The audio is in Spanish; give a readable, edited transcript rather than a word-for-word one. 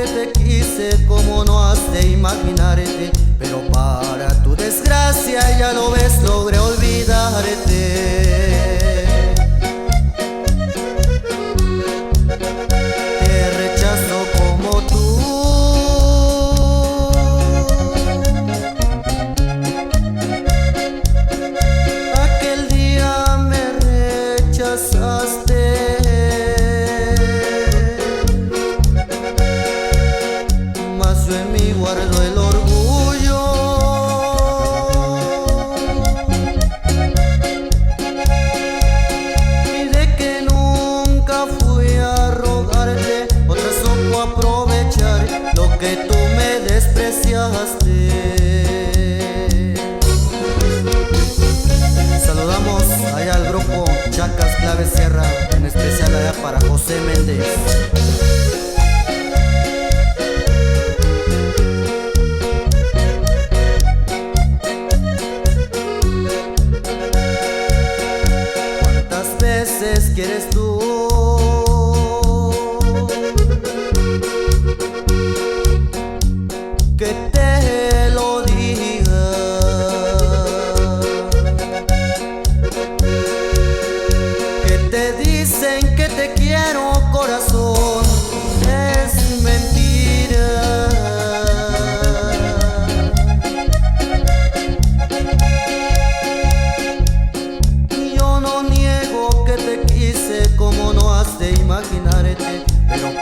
que te quise como no has de imaginarte, pero para tu desgracia ya lo ves, logré olvidarte. Te rechazo como tú, aquel día me rechazaste. Mas yo en mí guardo el orgullo y de que nunca fui a rogarte, otra supo aprovechar lo que tú me despreciaste. Saludamos allá al grupo Chacas Clave Sierra, en especial allá para José Méndez. ¿Quieres tú que te lo diga? Que te dicen que te quiero, corazón, es mentira. Yo no niego que te quise como no has de imaginarte, pero